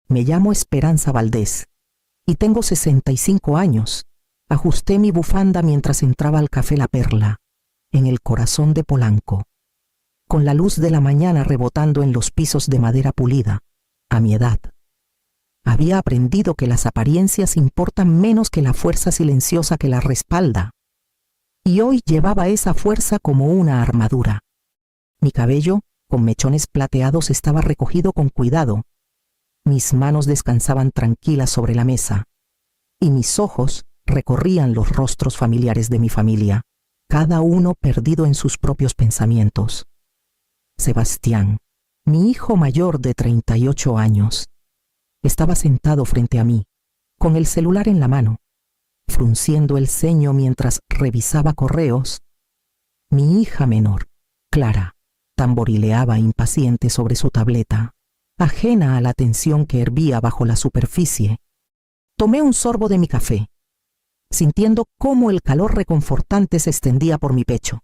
Me llamo Esperanza Valdés y tengo 65 años. Ajusté mi bufanda mientras entraba al Café La Perla, en el corazón de Polanco, con la luz de la mañana rebotando en los pisos de madera pulida. A mi edad, había aprendido que las apariencias importan menos que la fuerza silenciosa que las respalda, y hoy llevaba esa fuerza como una armadura. Mi cabello, con mechones plateados, estaba recogido con cuidado. Mis manos descansaban tranquilas sobre la mesa, y mis ojos recorrían los rostros familiares de mi familia, cada uno perdido en sus propios pensamientos. Sebastián, mi hijo mayor de 38 años, estaba sentado frente a mí, con el celular en la mano, frunciendo el ceño mientras revisaba correos. Mi hija menor, Clara, tamborileaba impaciente sobre su tableta, ajena a la tensión que hervía bajo la superficie. Tomé un sorbo de mi café, sintiendo cómo el calor reconfortante se extendía por mi pecho.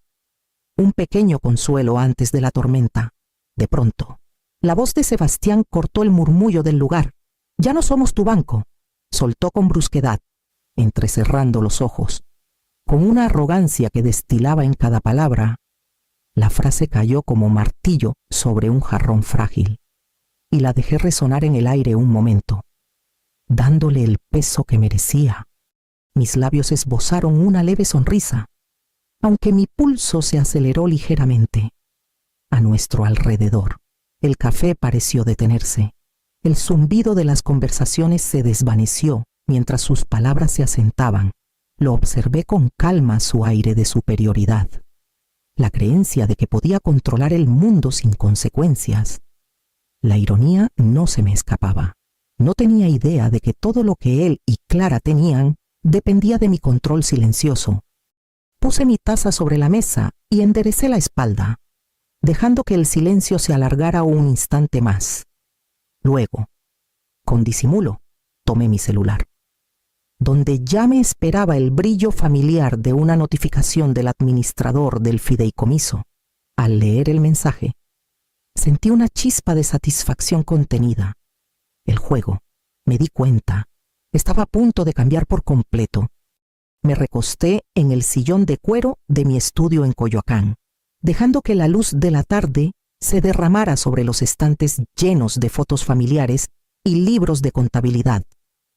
Un pequeño consuelo antes de la tormenta. De pronto, la voz de Sebastián cortó el murmullo del lugar. «Ya no somos tu banco», soltó con brusquedad, entrecerrando los ojos. Con una arrogancia que destilaba en cada palabra, la frase cayó como martillo sobre un jarrón frágil, y la dejé resonar en el aire un momento, dándole el peso que merecía. Mis labios esbozaron una leve sonrisa, aunque mi pulso se aceleró ligeramente. A nuestro alrededor, el café pareció detenerse. El zumbido de las conversaciones se desvaneció mientras sus palabras se asentaban. Lo observé con calma, su aire de superioridad, la creencia de que podía controlar el mundo sin consecuencias. La ironía no se me escapaba. No tenía idea de que todo lo que él y Clara tenían dependía de mi control silencioso. Puse mi taza sobre la mesa y enderecé la espalda, dejando que el silencio se alargara un instante más. Luego, con disimulo, tomé mi celular, donde ya me esperaba el brillo familiar de una notificación del administrador del fideicomiso. Al leer el mensaje, sentí una chispa de satisfacción contenida. El juego, me di cuenta, estaba a punto de cambiar por completo. Me recosté en el sillón de cuero de mi estudio en Coyoacán, dejando que la luz de la tarde se derramara sobre los estantes llenos de fotos familiares y libros de contabilidad.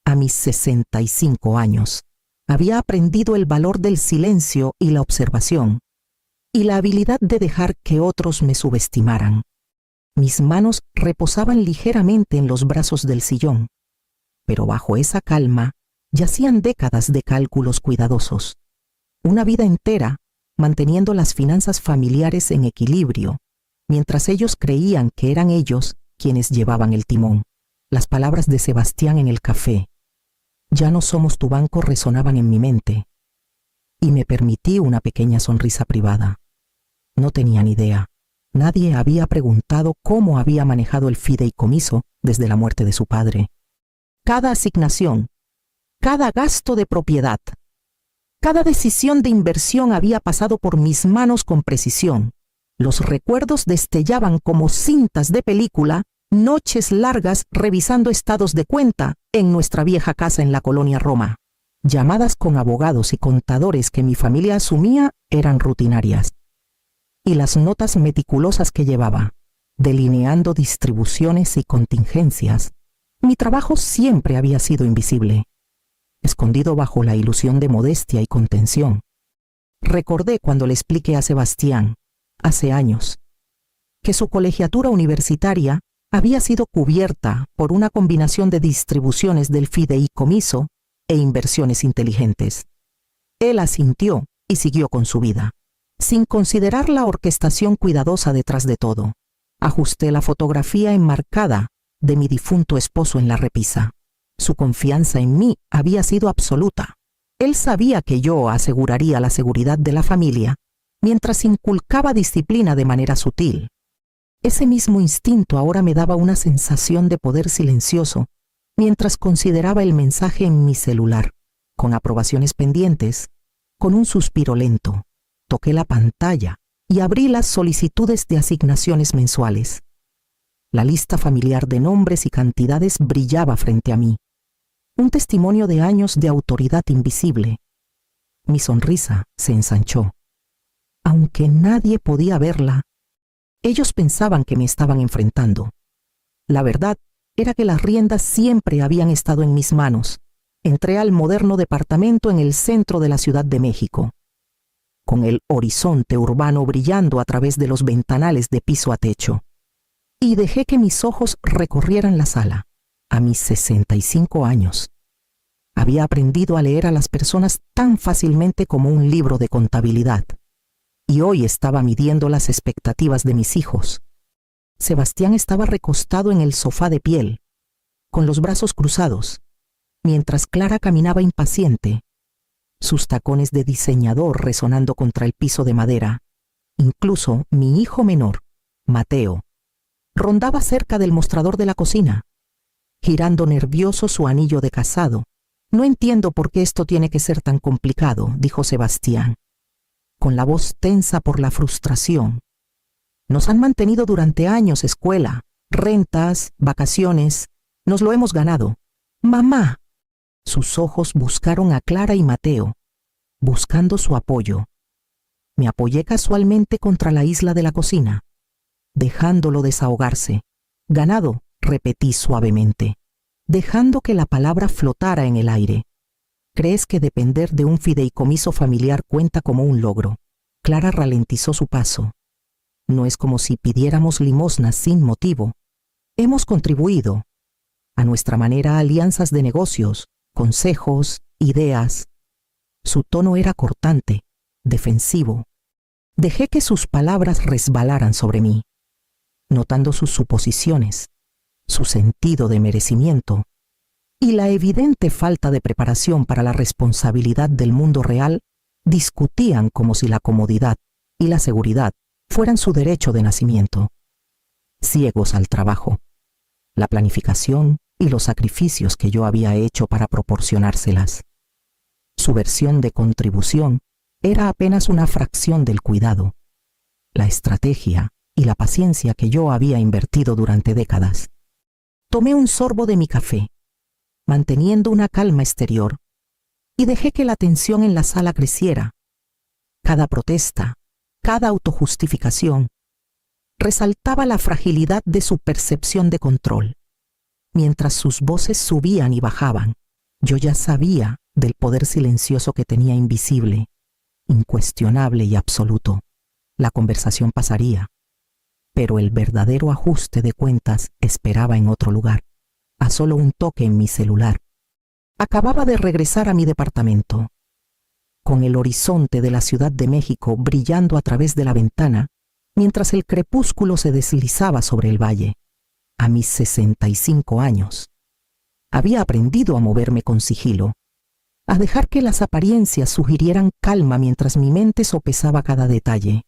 A mis 65 años, había aprendido el valor del silencio y la observación, y la habilidad de dejar que otros me subestimaran. Mis manos reposaban ligeramente en los brazos del sillón, pero bajo esa calma yacían décadas de cálculos cuidadosos, una vida entera manteniendo las finanzas familiares en equilibrio, mientras ellos creían que eran ellos quienes llevaban el timón. Las palabras de Sebastián en el café, «Ya no somos tu banco», resonaban en mi mente, y me permití una pequeña sonrisa privada. No tenía ni idea. Nadie había preguntado cómo había manejado el fideicomiso desde la muerte de su padre. Cada asignación, cada gasto de propiedad, cada decisión de inversión había pasado por mis manos con precisión. Los recuerdos destellaban como cintas de película, noches largas revisando estados de cuenta en nuestra vieja casa en la colonia Roma. Llamadas con abogados y contadores que mi familia asumía eran rutinarias. Y las notas meticulosas que llevaba, delineando distribuciones y contingencias. Mi trabajo siempre había sido invisible, escondido bajo la ilusión de modestia y contención. Recordé cuando le expliqué a Sebastián, hace años, que su colegiatura universitaria había sido cubierta por una combinación de distribuciones del fideicomiso e inversiones inteligentes. Él asintió y siguió con su vida, sin considerar la orquestación cuidadosa detrás de todo. Ajusté la fotografía enmarcada de mi difunto esposo en la repisa. Su confianza en mí había sido absoluta. Él sabía que yo aseguraría la seguridad de la familia, mientras inculcaba disciplina de manera sutil. Ese mismo instinto ahora me daba una sensación de poder silencioso, mientras consideraba el mensaje en mi celular, con aprobaciones pendientes, con un suspiro lento. Toqué la pantalla y abrí las solicitudes de asignaciones mensuales. La lista familiar de nombres y cantidades brillaba frente a mí. Un testimonio de años de autoridad invisible. Mi sonrisa se ensanchó. Aunque nadie podía verla, ellos pensaban que me estaban enfrentando. La verdad era que las riendas siempre habían estado en mis manos. Entré al moderno departamento en el centro de la Ciudad de México, con el horizonte urbano brillando a través de los ventanales de piso a techo, y dejé que mis ojos recorrieran la sala. A mis 65 años, había aprendido a leer a las personas tan fácilmente como un libro de contabilidad, y hoy estaba midiendo las expectativas de mis hijos. Sebastián estaba recostado en el sofá de piel, con los brazos cruzados, mientras Clara caminaba impaciente, sus tacones de diseñador resonando contra el piso de madera. Incluso mi hijo menor, Mateo, rondaba cerca del mostrador de la cocina, girando nervioso su anillo de casado. «No entiendo por qué esto tiene que ser tan complicado», dijo Sebastián, con la voz tensa por la frustración. «Nos han mantenido durante años, escuela, rentas, vacaciones. Nos lo hemos ganado». «Mamá». Sus ojos buscaron a Clara y Mateo, buscando su apoyo. Me apoyé casualmente contra la isla de la cocina, dejándolo desahogarse. «Ganado», repetí suavemente, dejando que la palabra flotara en el aire. «¿Crees que depender de un fideicomiso familiar cuenta como un logro?» Clara ralentizó su paso. «No es como si pidiéramos limosnas sin motivo. Hemos contribuido, a nuestra manera, a alianzas de negocios, consejos, ideas». Su tono era cortante, defensivo. Dejé que sus palabras resbalaran sobre mí, notando sus suposiciones, su sentido de merecimiento y la evidente falta de preparación para la responsabilidad del mundo real. Discutían como si la comodidad y la seguridad fueran su derecho de nacimiento. Ciegos al trabajo, la planificación y los sacrificios que yo había hecho para proporcionárselas. Su versión de contribución era apenas una fracción del cuidado, la estrategia y la paciencia que yo había invertido durante décadas. Tomé un sorbo de mi café, manteniendo una calma exterior, y dejé que la tensión en la sala creciera. Cada protesta, cada autojustificación, resaltaba la fragilidad de su percepción de control. Mientras sus voces subían y bajaban, yo ya sabía del poder silencioso que tenía invisible, incuestionable y absoluto. La conversación pasaría, pero el verdadero ajuste de cuentas esperaba en otro lugar, a solo un toque en mi celular. Acababa de regresar a mi departamento. Con el horizonte de la Ciudad de México brillando a través de la ventana, mientras el crepúsculo se deslizaba sobre el valle. A mis 65 años, había aprendido a moverme con sigilo, a dejar que las apariencias sugirieran calma mientras mi mente sopesaba cada detalle.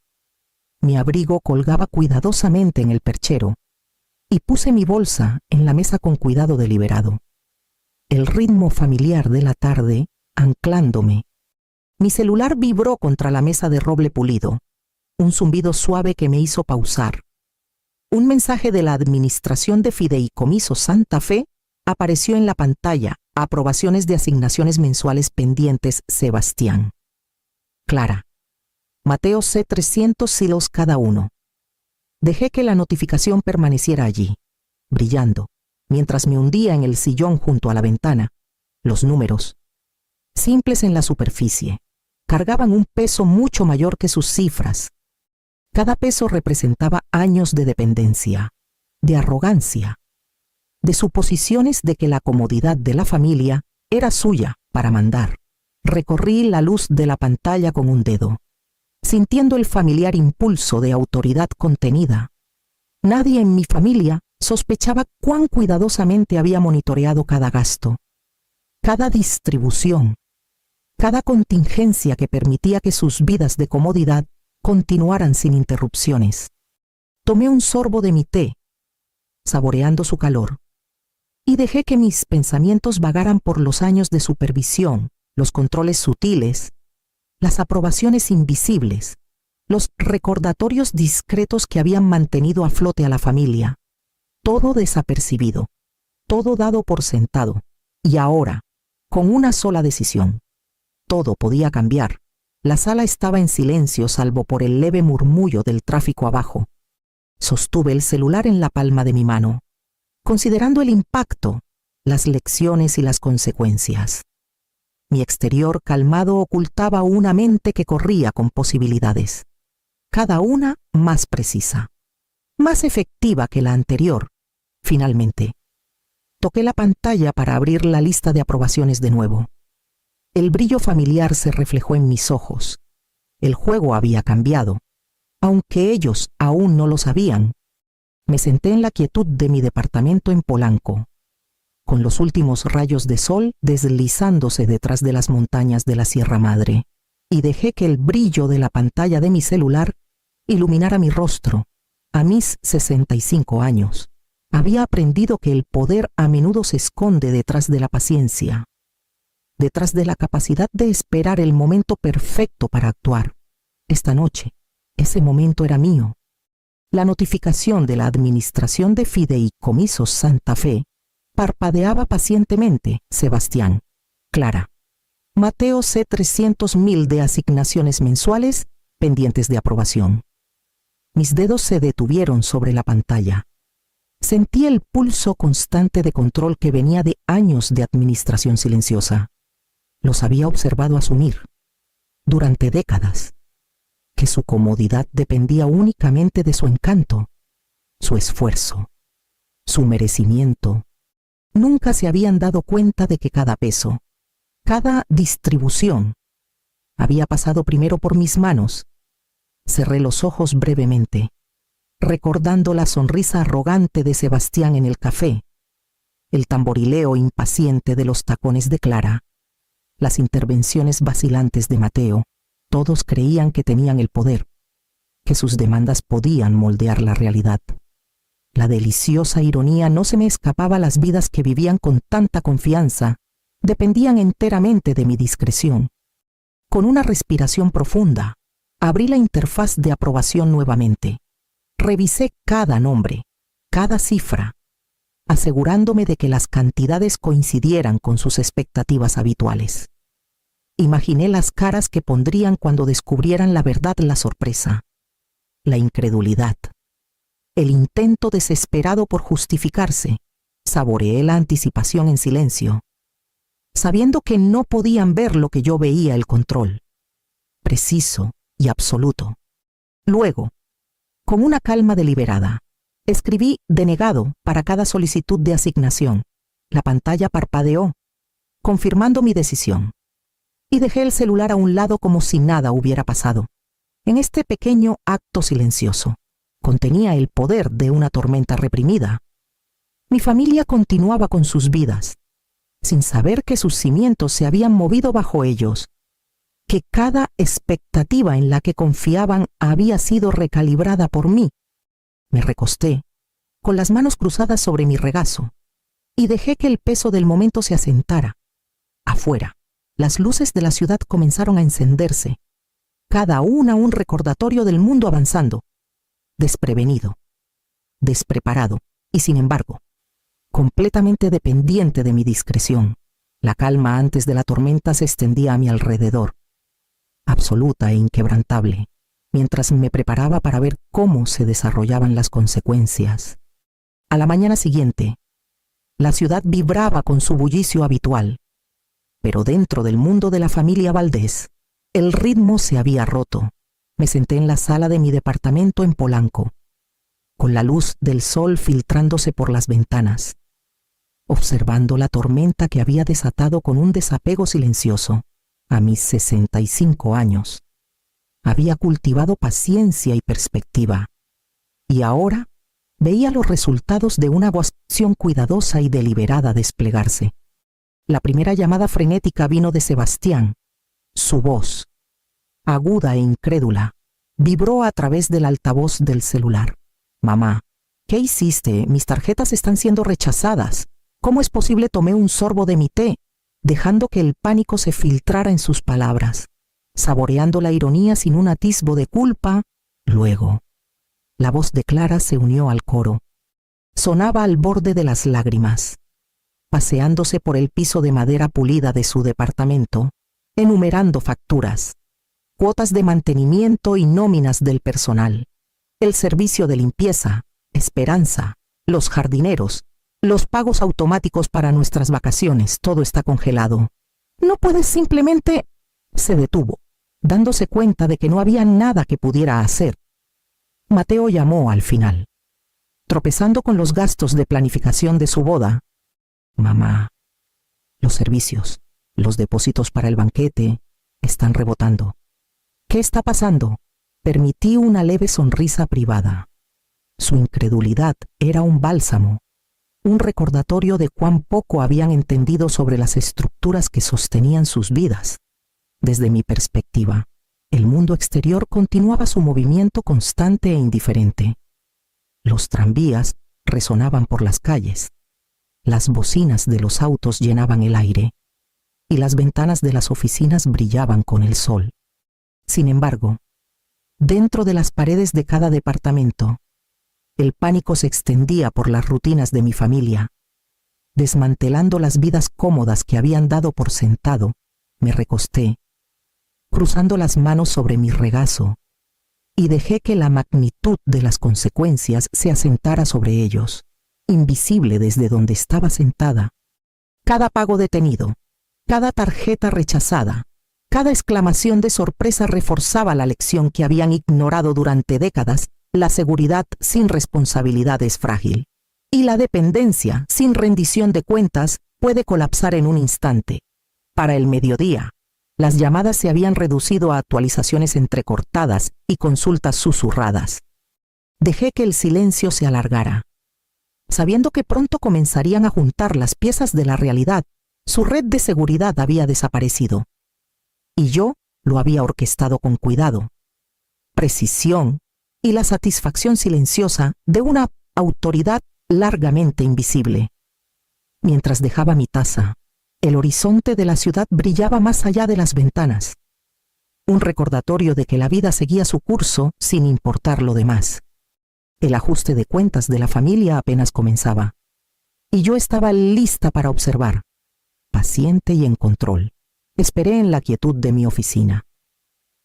Mi abrigo colgaba cuidadosamente en el perchero y puse mi bolsa en la mesa con cuidado deliberado. El ritmo familiar de la tarde anclándome. Mi celular vibró contra la mesa de roble pulido, un zumbido suave que me hizo pausar. Un mensaje de la Administración de Fideicomiso Santa Fe apareció en la pantalla. Aprobaciones de asignaciones mensuales pendientes, Sebastián. Clara. Mateo C. 300 silos cada uno. Dejé que la notificación permaneciera allí, brillando, mientras me hundía en el sillón junto a la ventana. Los números, simples en la superficie, cargaban un peso mucho mayor que sus cifras. Cada peso representaba años de dependencia, de arrogancia, de suposiciones de que la comodidad de la familia era suya para mandar. Recorrí la luz de la pantalla con un dedo, sintiendo el familiar impulso de autoridad contenida. Nadie en mi familia sospechaba cuán cuidadosamente había monitoreado cada gasto, cada distribución, cada contingencia que permitía que sus vidas de comodidad continuaran sin interrupciones. Tomé un sorbo de mi té, saboreando su calor, y dejé que mis pensamientos vagaran por los años de supervisión, los controles sutiles, las aprobaciones invisibles, los recordatorios discretos que habían mantenido a flote a la familia. Todo desapercibido, todo dado por sentado. Y ahora, con una sola decisión, todo podía cambiar. La sala estaba en silencio salvo por el leve murmullo del tráfico abajo. Sostuve el celular en la palma de mi mano, considerando el impacto, las lecciones y las consecuencias. Mi exterior calmado ocultaba una mente que corría con posibilidades, cada una más precisa, más efectiva que la anterior. Finalmente, toqué la pantalla para abrir la lista de aprobaciones de nuevo. El brillo familiar se reflejó en mis ojos. El juego había cambiado, aunque ellos aún no lo sabían. Me senté en la quietud de mi departamento en Polanco, con los últimos rayos de sol deslizándose detrás de las montañas de la Sierra Madre, y dejé que el brillo de la pantalla de mi celular iluminara mi rostro. A mis 65 años, había aprendido que el poder a menudo se esconde detrás de la paciencia, detrás de la capacidad de esperar el momento perfecto para actuar. Esta noche, ese momento era mío. La notificación de la Administración de Fideicomisos Santa Fe parpadeaba pacientemente. Sebastián, Clara, Mateo C. 300.000 de asignaciones mensuales pendientes de aprobación. Mis dedos se detuvieron sobre la pantalla. Sentí el pulso constante de control que venía de años de administración silenciosa. Los había observado asumir, durante décadas, que su comodidad dependía únicamente de su encanto, su esfuerzo, su merecimiento. Nunca se habían dado cuenta de que cada peso, cada distribución, había pasado primero por mis manos. Cerré los ojos brevemente, recordando la sonrisa arrogante de Sebastián en el café, el tamborileo impaciente de los tacones de Clara, las intervenciones vacilantes de Mateo. Todos creían que tenían el poder, que sus demandas podían moldear la realidad. La deliciosa ironía no se me escapaba. Las vidas que vivían con tanta confianza dependían enteramente de mi discreción. Con una respiración profunda, abrí la interfaz de aprobación nuevamente. Revisé cada nombre, cada cifra, asegurándome de que las cantidades coincidieran con sus expectativas habituales. Imaginé las caras que pondrían cuando descubrieran la verdad, la sorpresa, la incredulidad, el intento desesperado por justificarse. Saboreé la anticipación en silencio, sabiendo que no podían ver lo que yo veía: el control, preciso y absoluto. Luego, con una calma deliberada, escribí denegado para cada solicitud de asignación. La pantalla parpadeó, confirmando mi decisión, y dejé el celular a un lado como si nada hubiera pasado. En este pequeño acto silencioso, contenía el poder de una tormenta reprimida. Mi familia continuaba con sus vidas, sin saber que sus cimientos se habían movido bajo ellos, que cada expectativa en la que confiaban había sido recalibrada por mí. Me recosté, con las manos cruzadas sobre mi regazo, y dejé que el peso del momento se asentara. Afuera, las luces de la ciudad comenzaron a encenderse, cada una un recordatorio del mundo avanzando, desprevenido, despreparado, y sin embargo, completamente dependiente de mi discreción. La calma antes de la tormenta se extendía a mi alrededor, absoluta e inquebrantable, mientras me preparaba para ver cómo se desarrollaban las consecuencias. A la mañana siguiente, la ciudad vibraba con su bullicio habitual, pero dentro del mundo de la familia Valdés, el ritmo se había roto. Me senté en la sala de mi departamento en Polanco, con la luz del sol filtrándose por las ventanas, observando la tormenta que había desatado con un desapego silencioso. A mis 65 años, había cultivado paciencia y perspectiva, y ahora veía los resultados de una acción cuidadosa y deliberada desplegarse. La primera llamada frenética vino de Sebastián. Su voz, aguda e incrédula, vibró a través del altavoz del celular. «Mamá, ¿qué hiciste? Mis tarjetas están siendo rechazadas. ¿Cómo es posible?» Tomé un sorbo de mi té, dejando que el pánico se filtrara en sus palabras, saboreando la ironía sin un atisbo de culpa. Luego, la voz de Clara se unió al coro. sonaba al borde de las lágrimas. Paseándose por el piso de madera pulida de su departamento, enumerando facturas, cuotas de mantenimiento y nóminas del personal, el servicio de limpieza, Esperanza, los jardineros, los pagos automáticos para nuestras vacaciones, todo está congelado. ¿No puedes simplemente...? Se detuvo, dándose cuenta de que no había nada que pudiera hacer. Mateo llamó al final, tropezando con los gastos de planificación de su boda. Mamá, los servicios, los depósitos para el banquete, están rebotando. ¿Qué está pasando? Permití una leve sonrisa privada. Su incredulidad era un bálsamo, un recordatorio de cuán poco habían entendido sobre las estructuras que sostenían sus vidas. Desde mi perspectiva, el mundo exterior continuaba su movimiento constante e indiferente. Los tranvías resonaban por las calles, las bocinas de los autos llenaban el aire, y las ventanas de las oficinas brillaban con el sol. Sin embargo, dentro de las paredes de cada departamento, el pánico se extendía por las rutinas de mi familia. Desmantelando las vidas cómodas que habían dado por sentado, me recosté, cruzando las manos sobre mi regazo, y dejé que la magnitud de las consecuencias se asentara sobre ellos, invisible desde donde estaba sentada. Cada pago detenido, cada tarjeta rechazada, cada exclamación de sorpresa reforzaba la lección que habían ignorado durante décadas. La seguridad sin responsabilidad es frágil, y la dependencia sin rendición de cuentas puede colapsar en un instante. Para el mediodía, las llamadas se habían reducido a actualizaciones entrecortadas y consultas susurradas. Dejé que el silencio se alargara. Sabiendo que pronto comenzarían a juntar las piezas de la realidad, su red de seguridad había desaparecido. Y yo lo había orquestado con cuidado, precisión y la satisfacción silenciosa de una autoridad largamente invisible. Mientras dejaba mi taza, el horizonte de la ciudad brillaba más allá de las ventanas. Un recordatorio de que la vida seguía su curso sin importar lo demás. El ajuste de cuentas de la familia apenas comenzaba, y yo estaba lista para observar, paciente y en control. Esperé en la quietud de mi oficina,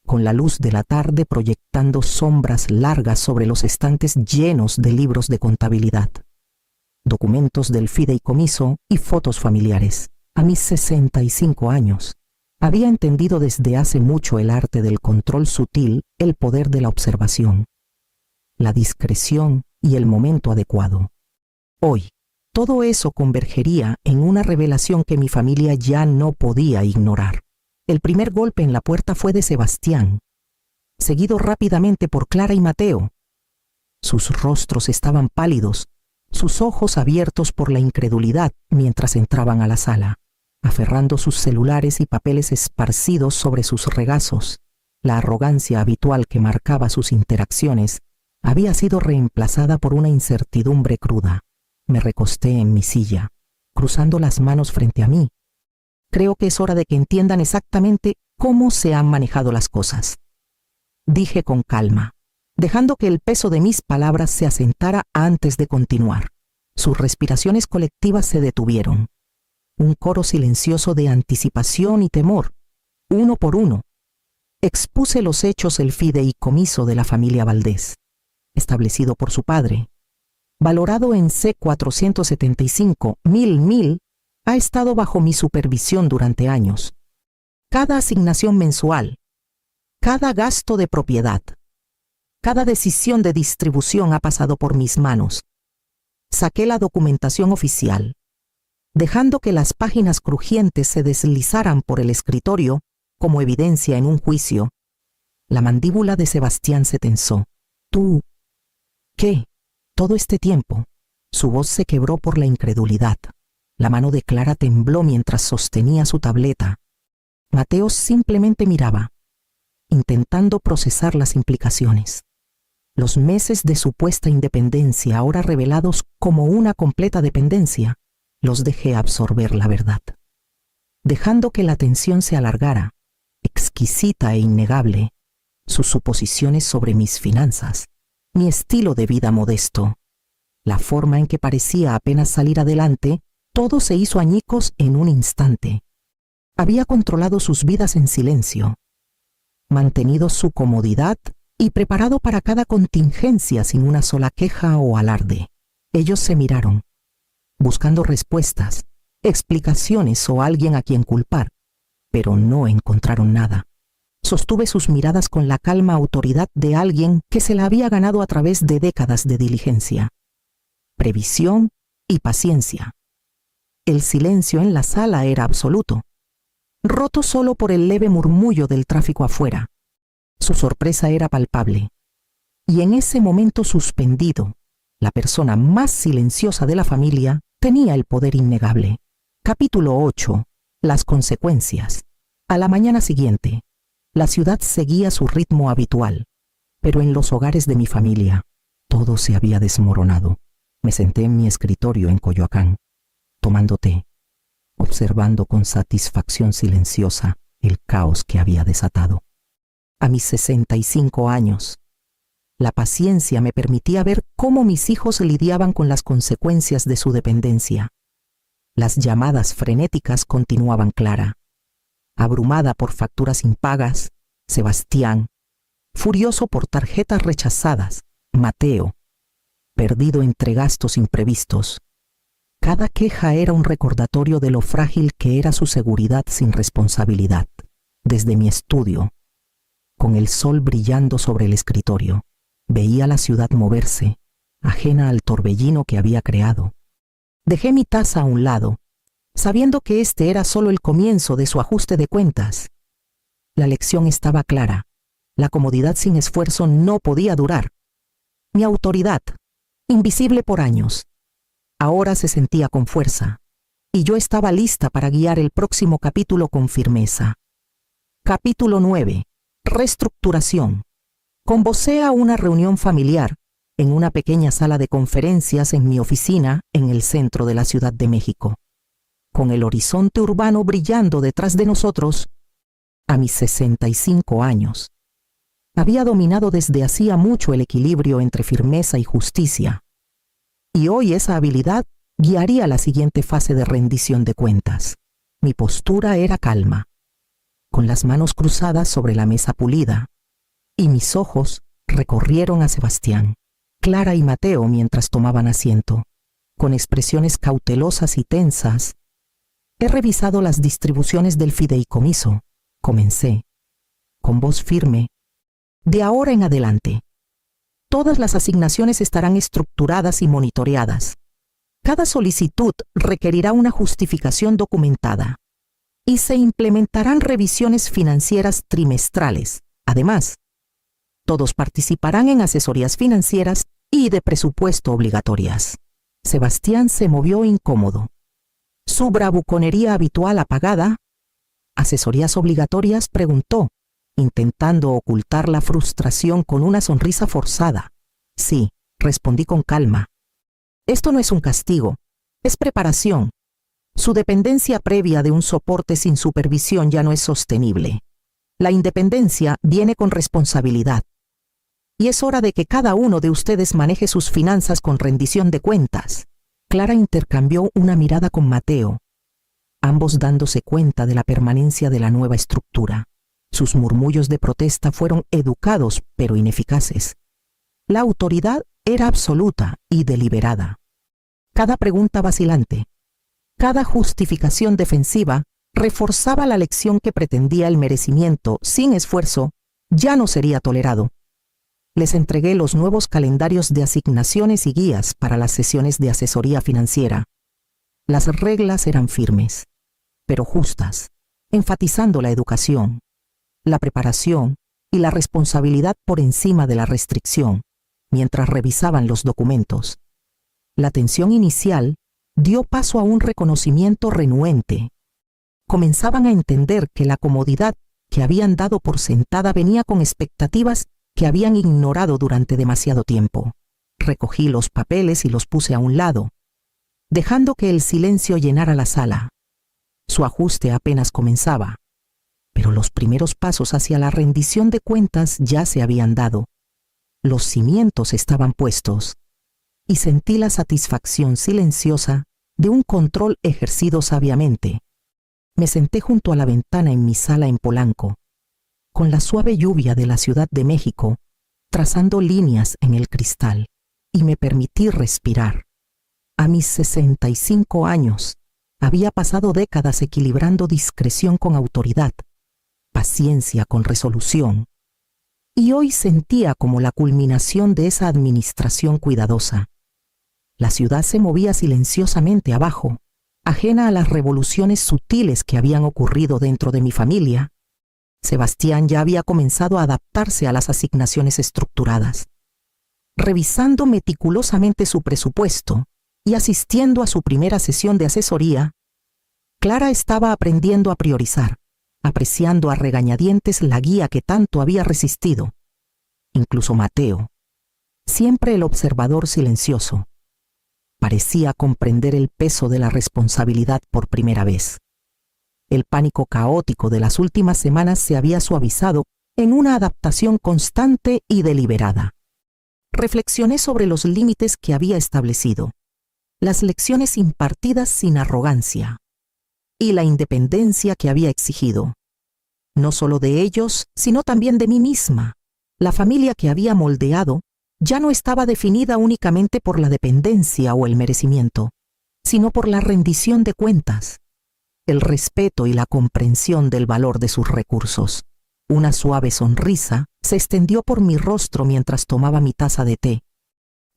con la luz de la tarde proyectando sombras largas sobre los estantes llenos de libros de contabilidad, documentos del fideicomiso y fotos familiares. A mis 65 años, había entendido desde hace mucho el arte del control sutil, el poder de la observación, la discreción y el momento adecuado. Hoy, todo eso convergería en una revelación que mi familia ya no podía ignorar. El primer golpe en la puerta fue de Sebastián, seguido rápidamente por Clara y Mateo. Sus rostros estaban pálidos, sus ojos abiertos por la incredulidad mientras entraban a la sala, aferrando sus celulares y papeles esparcidos sobre sus regazos. La arrogancia habitual que marcaba sus interacciones había sido reemplazada por una incertidumbre cruda. Me recosté en mi silla, cruzando las manos frente a mí. Creo que es hora de que entiendan exactamente cómo se han manejado las cosas, dije con calma, dejando que el peso de mis palabras se asentara antes de continuar. Sus respiraciones colectivas se detuvieron. Un coro silencioso de anticipación y temor, uno por uno. Expuse los hechos del fideicomiso de la familia Valdés, establecido por su padre, valorado en C$475,000, ha estado bajo mi supervisión durante años. Cada asignación mensual, cada gasto de propiedad, cada decisión de distribución ha pasado por mis manos. Saqué la documentación oficial, dejando que las páginas crujientes se deslizaran por el escritorio como evidencia en un juicio. La mandíbula de Sebastián se tensó. ¿Tú? ¿Qué? Todo este tiempo. Su voz se quebró por la incredulidad. La mano de Clara tembló mientras sostenía su tableta. Mateo simplemente miraba, intentando procesar las implicaciones. Los meses de supuesta independencia, ahora revelados como una completa dependencia, los dejé absorber la verdad, dejando que la tensión se alargara, exquisita e innegable, sus suposiciones sobre mis finanzas, mi estilo de vida modesto, La forma en que parecía apenas salir adelante, todo se hizo añicos en un instante. Había controlado sus vidas en silencio, mantenido su comodidad y preparado para cada contingencia sin una sola queja o alarde. Ellos se miraron, buscando respuestas, explicaciones o alguien a quien culpar, pero no encontraron nada. Sostuve sus miradas con la calma autoridad de alguien que se la había ganado a través de décadas de diligencia, previsión y paciencia. El silencio en la sala era absoluto, roto solo por el leve murmullo del tráfico afuera. Su sorpresa era palpable, y en ese momento suspendido, la persona más silenciosa de la familia tenía el poder innegable. Capítulo 8. Las consecuencias. A la mañana siguiente, la ciudad seguía su ritmo habitual, pero en los hogares de mi familia, todo se había desmoronado. Me senté en mi escritorio en Coyoacán, tomando té, observando con satisfacción silenciosa el caos que había desatado. A mis 65 años, la paciencia me permitía ver cómo mis hijos lidiaban con las consecuencias de su dependencia. Las llamadas frenéticas continuaban. Clara, abrumada por facturas impagas; Sebastián, furioso por tarjetas rechazadas; Mateo, perdido entre gastos imprevistos. Cada queja era un recordatorio de lo frágil que era su seguridad sin responsabilidad. Desde mi estudio, con el sol brillando sobre el escritorio, veía la ciudad moverse, ajena al torbellino que había creado. Dejé mi taza a un lado, sabiendo que este era solo el comienzo de su ajuste de cuentas. La lección estaba clara. La comodidad sin esfuerzo no podía durar. Mi autoridad, invisible por años, ahora se sentía con fuerza, y yo estaba lista para guiar el próximo capítulo con firmeza. Capítulo 9. Reestructuración. Convocé a una reunión familiar en una pequeña sala de conferencias en mi oficina en el centro de la Ciudad de México. Con el horizonte urbano brillando detrás de nosotros, a mis 65 años, había dominado desde hacía mucho el equilibrio entre firmeza y justicia, y hoy esa habilidad guiaría la siguiente fase de rendición de cuentas. Mi postura era calma, con las manos cruzadas sobre la mesa pulida, y mis ojos recorrieron a Sebastián, Clara y Mateo mientras tomaban asiento, con expresiones cautelosas y tensas. He revisado las distribuciones del fideicomiso, comencé, con voz firme. De ahora en adelante, todas las asignaciones estarán estructuradas y monitoreadas. Cada solicitud requerirá una justificación documentada y se implementarán revisiones financieras trimestrales. Además, todos participarán en asesorías financieras y de presupuesto obligatorias. Sebastián se movió incómodo. Su bravuconería habitual apagada. ¿Asesorías obligatorias?, preguntó, intentando ocultar la frustración con una sonrisa forzada. Sí, respondí con calma. Esto no es un castigo, es preparación. Su dependencia previa de un soporte sin supervisión ya no es sostenible. La independencia viene con responsabilidad. Y es hora de que cada uno de ustedes maneje sus finanzas con rendición de cuentas. Clara intercambió una mirada con Mateo, ambos dándose cuenta de la permanencia de la nueva estructura. Sus murmullos de protesta fueron educados pero ineficaces. La autoridad era absoluta y deliberada. Cada pregunta vacilante, cada justificación defensiva reforzaba la lección que pretendía el merecimiento sin esfuerzo ya no sería tolerado. Les entregué los nuevos calendarios de asignaciones y guías para las sesiones de asesoría financiera. Las reglas eran firmes, pero justas, enfatizando la educación, la preparación y la responsabilidad por encima de la restricción. Mientras revisaban los documentos, la tensión inicial dio paso a un reconocimiento renuente. Comenzaban a entender que la comodidad que habían dado por sentada venía con expectativas que habían ignorado durante demasiado tiempo. Recogí los papeles y los puse a un lado, dejando que el silencio llenara la sala. Su ajuste apenas comenzaba, pero los primeros pasos hacia la rendición de cuentas ya se habían dado. Los cimientos estaban puestos. y sentí la satisfacción silenciosa de un control ejercido sabiamente. Me senté junto a la ventana en mi sala en Polanco, con la suave lluvia de la Ciudad de México trazando líneas en el cristal, y me permití respirar. A mis 65 años, había pasado décadas equilibrando discreción con autoridad, paciencia con resolución, y hoy sentía como la culminación de esa administración cuidadosa. La ciudad se movía silenciosamente abajo, ajena a las revoluciones sutiles que habían ocurrido dentro de mi familia. Sebastián ya había comenzado a adaptarse a las asignaciones estructuradas. Revisando meticulosamente su presupuesto y asistiendo a su primera sesión de asesoría, Clara estaba aprendiendo a priorizar, apreciando a regañadientes la guía que tanto había resistido. Incluso Mateo, siempre el observador silencioso, parecía comprender el peso de la responsabilidad por primera vez. El pánico caótico de las últimas semanas se había suavizado en una adaptación constante y deliberada. Reflexioné sobre los límites que había establecido, las lecciones impartidas sin arrogancia y la independencia que había exigido, no solo de ellos, sino también de mí misma. La familia que había moldeado ya no estaba definida únicamente por la dependencia o el merecimiento, sino por la rendición de cuentas, el respeto y la comprensión del valor de sus recursos. Una suave sonrisa se extendió por mi rostro mientras tomaba mi taza de té.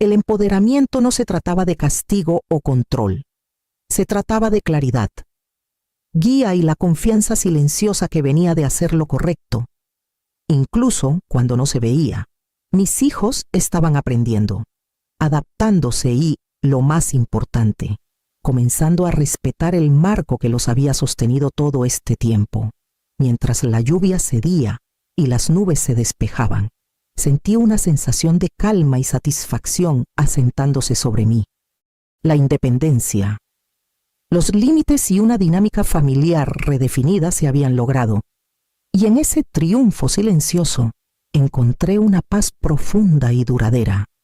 El empoderamiento no se trataba de castigo o control, se trataba de claridad, guía y la confianza silenciosa que venía de hacer lo correcto. Incluso cuando no se veía, mis hijos estaban aprendiendo, adaptándose y, lo más importante, comenzando a respetar el marco que los había sostenido todo este tiempo. Mientras la lluvia cedía y las nubes se despejaban, sentí una sensación de calma y satisfacción asentándose sobre mí. La independencia, los límites y una dinámica familiar redefinida se habían logrado, y en ese triunfo silencioso encontré una paz profunda y duradera.